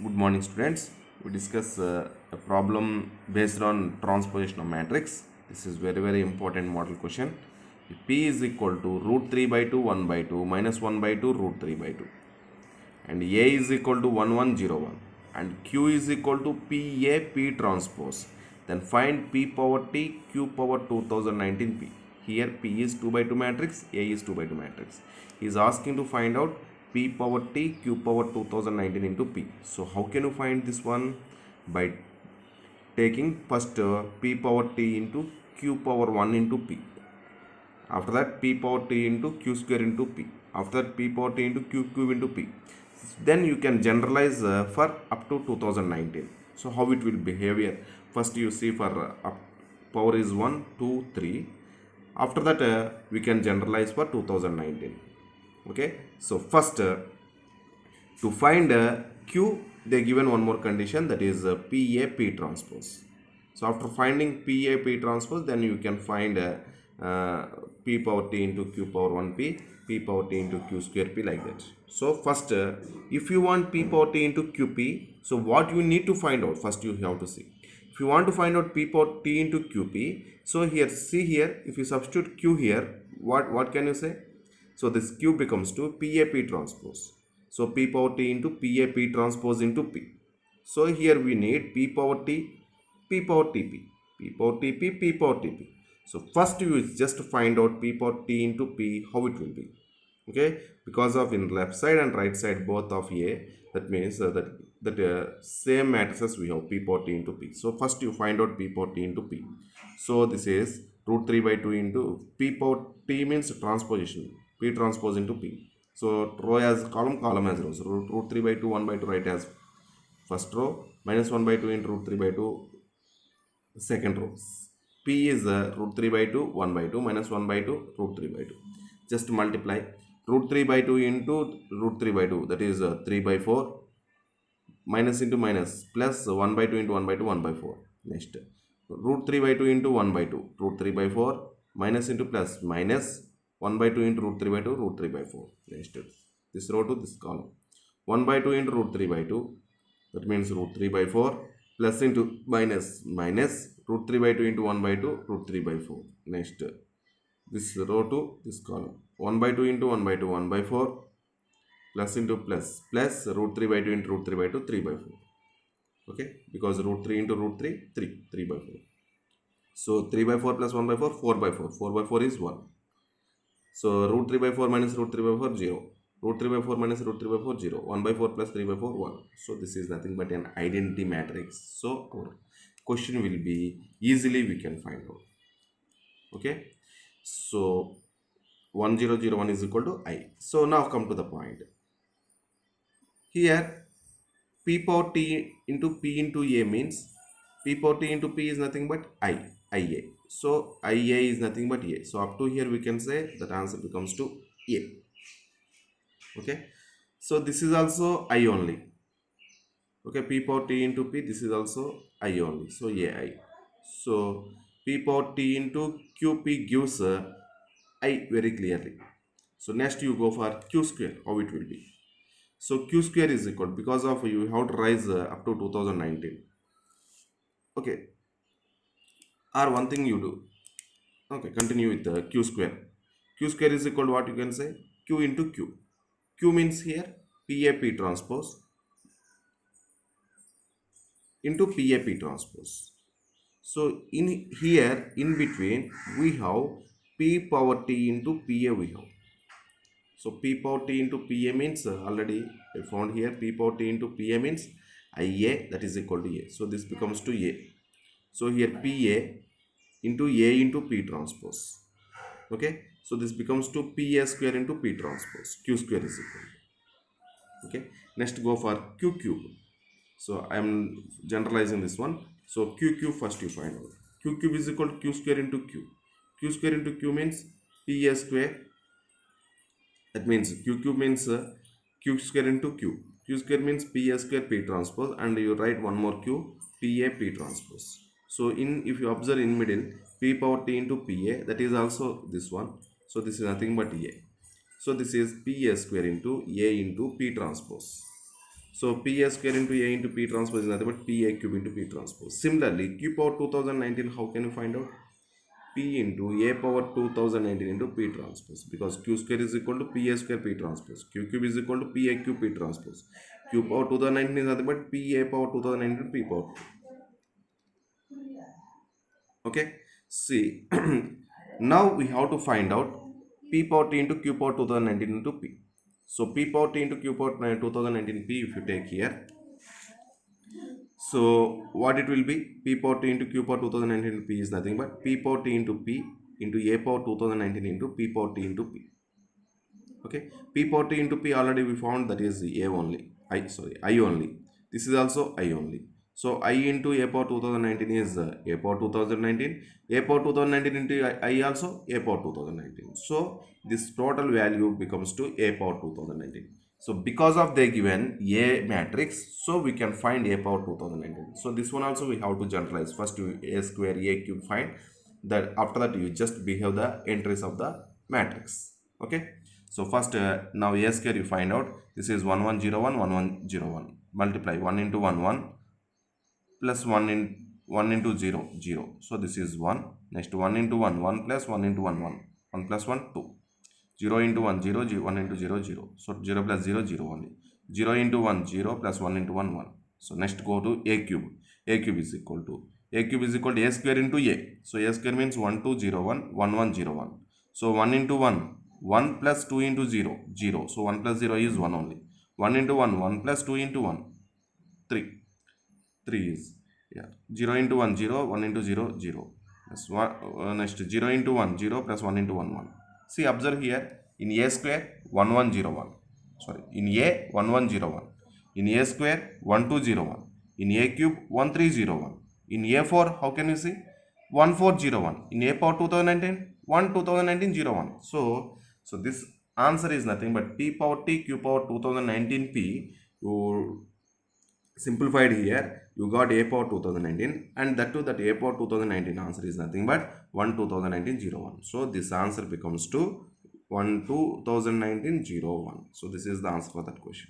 Good morning, students. We discuss a problem based on transposition of matrix. This is very important model question. P is equal to root 3 by 2 1 by 2 minus 1 by 2 root 3 by 2, and A is equal to 1101, and Q is equal to PA P transpose. Then find P power T Q power 2019 P. Here P is 2 by 2 matrix, A is 2 by 2 matrix. He is asking to find out P power T Q power 2019 into P. So how can you find this one? By taking first P power T into Q power 1 into P. After that P power T into Q square into P. After that P power T into Q cube into P. Then you can generalize for up to 2019. So how it will behave here? First you see for power is 1 2 3. After that we can generalize for 2019. Okay, so first to find Q, they given one more condition, that is PA P transpose. So after finding PA P transpose, then you can find P power T into Q power 1 P, P power T into Q square P, like that. So first if you want P power T into QP, so what you need to find out, first you have to see. If you want to find out P power T into QP, so here, see here, if you substitute Q here, what can you say? So this Q becomes to PAP transpose. So P power T into PAP transpose into P. So here we need P power T, P power TP, P power TP, P power TP. So first you just find out P power T into P, how it will be. Okay, because of in left side and right side both of A, that means that same matrices we have P power T into P. So first you find out P power T into P. So this is root 3 by 2 into P power T means transposition, P transpose into P. So row as column, column as rows. Root 3 by 2 1 by 2 right as first row, minus 1 by 2 into root 3 by 2 second row. P is root 3 by 2 1 by 2 minus 1 by 2 root 3 by 2. Just multiply root 3 by 2 into root 3 by 2, that is 3 by 4, minus into minus, plus 1 by 2 into 1 by 2 1 by 4. Next root 3 by 2 into 1 by 2 root 3 by 4, minus into plus, minus 1 by 2 into root 3 by 2 root 3 by 4. Next this row to this column, 1 by 2 into root 3 by 2, that means root 3 by 4, plus into minus, minus root 3 by 2 into 1 by 2 root 3 by 4. Next this row to this column, 1 by 2 into 1 by 2 1 by 4, plus into plus, plus root 3 by 2 into root 3 by 2 3 by 4. Okay, because root 3 into root 3 3 by 4. So 3 by 4 plus 1 by 4 4 by 4, 4 by 4 is 1. So root 3 by 4 minus root 3 by 4 0, root 3 by 4 minus root 3 by 4 0, 1 by 4 plus 3 by 4 1. So this is nothing but an identity matrix. So our question will be easily we can find out. Okay, so 1001 is equal to I. So now come to the point. Here P power T into P into A means P power T into P is nothing but IA. So IA is nothing but A. So up to here we can say that answer becomes to A. Okay, so this is also I only. Okay, P power T into P, this is also I only. So AI. So P power T into QP gives I very clearly. So next you go for Q square, how it will be. So Q square is equal, because of you have to rise up to 2019. Okay, or one thing you do. Okay, continue with Q square. Q square is equal to what you can say? Q into Q. Q means here PAP transpose into PAP transpose. So in here in between we have P power T into PA we have. So P power T into PA means already I found here P power T into PA means IA, that is equal to A. So this becomes to A. So here PA into A into P transpose. Okay, so this becomes to PA square into P transpose. Q square is equal. Okay, next go for Q cube. So I am generalizing this one. So Q cube first you find out. Q cube is equal to Q square into Q. Q square into Q means PA square. That means Q cube means Q square into Q. Q square means PA square P transpose, and you write one more Q, PA P transpose. So in, if you observe in middle, P power T into PA, that is also this one. So this is nothing but A. So this is PA square into A into P transpose. So P A square into A into P transpose is nothing but P A cube into P transpose. Similarly, Q power 2019, how can you find out? P into A power 2019 into P transpose, because Q square is equal to P A square P transpose. Q cube is equal to P A cube P transpose. Q power 2019 is nothing but P A power 2019 P power 2. Okay. See, now we have to find out P power T into Q power 2019 into P. So P power T into Q power 2019 P, if you take here, so what it will be? P power T into Q power 2019 into P is nothing but P power T into P into A power 2019 into P power T into P. Okay, P power T into P already we found, that is A only. I only. This is also I only. So I into A power 2019 is A power 2019. A power 2019 into I also A power 2019. So this total value becomes to A power 2019. So because of they given A matrix, so we can find A power 2019. So this one also we have to generalize. First you A square A cube find. That after that you just behave the entries of the matrix. Okay. So first now A square you find out. This is 1101 1101. Multiply 1 into 1 1 plus 1 into 0 0. So this is 1. Next 1 into 1 1 plus 1 into 1 1. 1 plus 1 2. 0 into 1 0 1 into 0 0. So 0 plus 0 0 only. 0 into 1 0 plus 1 into 1 1. So next go to A cube. A cube is equal to A square into A. So A square means 1 2 0 1 1 1 0 1. So 1 into 1 1 plus 2 into 0 0. So 1 plus 0 is 1 only. 1 into 1 1 plus 2 into 1 3. 3 is, yeah, 0 into 1 0 1 into 0 0 plus 1 next 0 into 1 0 plus 1 into 1 1. See, observe here, in A square 1101, sorry, in A 1101, in A square 1201, in A cube 1301, in A4 how can you see 1401, in A power 2019 1 2019 01. So this answer is nothing but P power T Q power 2019 P. You simplified here, you got A power 2019, and that too, that A power 2019 answer is nothing but 1 2019 01. So this answer becomes to 1 2019 01. So this is the answer for that question.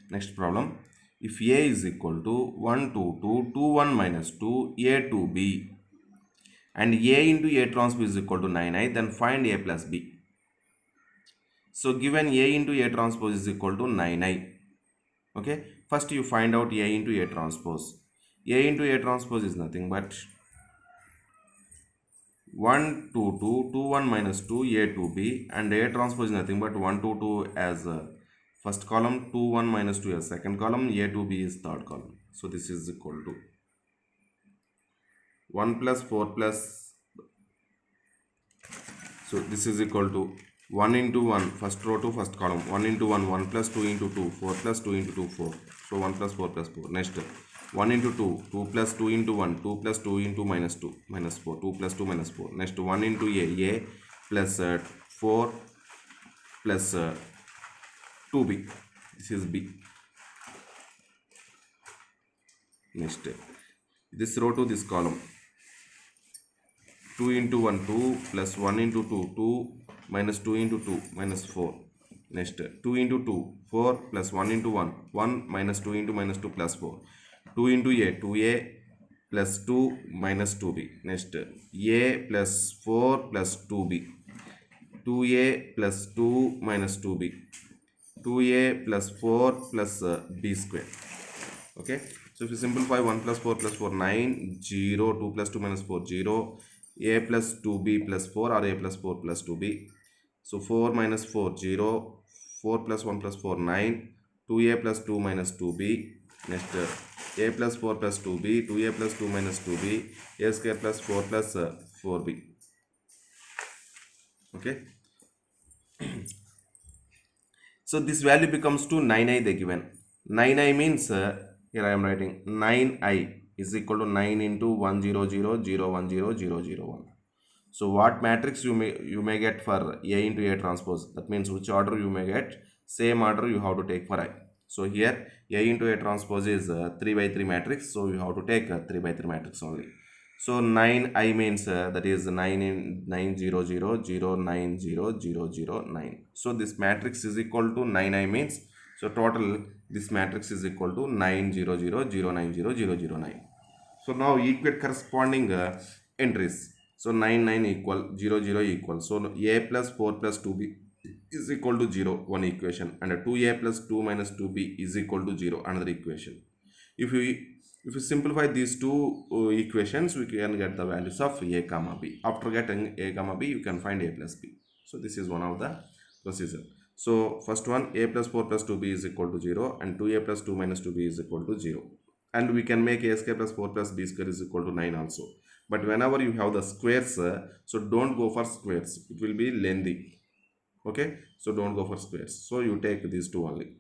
Next problem, if A is equal to 1 2 2 2 1 minus 2 A 2 B and A into A transpose is equal to 9I, then find A plus B. So given A into A transpose is equal to 9I. Okay, first you find out A into A transpose. A into A transpose is nothing but 1 2 2 2 1 minus 2 A 2 B, and A transpose is nothing but 1 2 2 as first column, 2 1 minus 2 as second column, A 2 B is third column. So this is equal to 1 plus 4 plus, so this is equal to 1 into 1 first row to first column, 1 into 1 1 plus 2 into 2 4 plus 2 into 2 4. So 1 plus 4 plus 4. Next 1 into 2 2 plus 2 into 1 2 plus 2 into minus 2 minus 4 2 plus 2 minus 4. Next 1 into A plus 4 plus 2B. This is B. Next this row to this column, 2 into 1 2 plus 1 into 2 2 minus 2 into 2 minus 4. Next 2 into 2 4 plus 1 into 1 1 minus 2 into minus 2 plus 4. 2 into A 2A plus 2 minus 2B. Next A plus 4 plus 2B. 2A plus 2 minus 2B. 2A plus 4 plus B square. Okay, so if you simplify 1 plus 4 plus 4 9 0, 2 plus 2 minus 4 0, A plus 2B plus 4 or A plus 4 plus 2B. So 4 minus 4 0, 4 plus 1 plus 4 9, 2A plus 2 minus 2B. Next A plus 4 plus 2B, 2A plus 2 minus 2B, A square plus 4 plus 4B. Okay. So this value becomes to 9I they given. 9I means here I am writing 9I is equal to 9 into 1 0 0 0 1 0 0 0 1. So what matrix you may get for A into A transpose, that means which order you may get, same order you have to take for I. So here A into A transpose is 3 by 3 matrix, so you have to take a 3 by 3 matrix only. So 9I means that is 9 in 9 0 0 0 9 0 0 0 9. So this matrix is equal to 9I means, so total this matrix is equal to 9 0 0 0 9 0 0 0 9. So now equate corresponding entries. So 9 9 equal 0 0 equal. So a plus 4 plus 2b is equal to 0, one equation, and 2a plus 2 minus 2b is equal to 0, another equation. If you simplify these two equations, we can get the values of a comma b. After getting a comma b, you can find a plus b. So this is one of the procedure. So first one, a plus 4 plus 2b is equal to 0, and 2a plus 2 minus 2b is equal to 0. And we can make a square plus 4 plus b square is equal to 9 also. But whenever you have the squares, so don't go for squares. It will be lengthy. Okay, so don't go for squares. So you take these two only.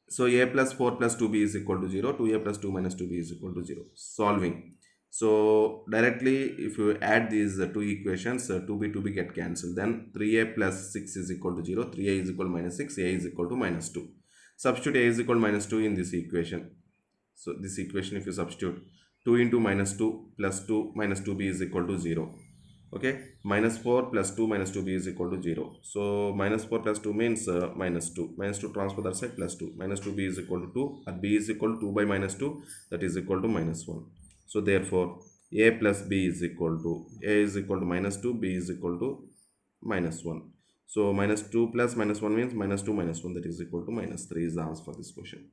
So a plus 4 plus 2b is equal to 0, 2a plus 2 minus 2b is equal to 0. Solving. So directly if you add these two equations, 2b get cancelled. Then 3a plus 6 is equal to 0, 3a is equal to minus 6, a is equal to minus 2. Substitute a is equal to minus 2 in this equation. So this equation, if you substitute 2 into minus 2 plus 2 minus 2b is equal to 0. Okay, minus 4 plus 2 minus 2b is equal to 0. So minus 4 plus 2 means minus 2. Minus 2 transfer that side, plus 2. Minus 2b is equal to 2, and b is equal to 2 by minus 2, that is equal to minus 1. So therefore a plus b is equal to, a is equal to minus 2, b is equal to minus 1. So minus 2 plus minus 1 means minus 2 minus 1, that is equal to minus 3 is the answer for this question.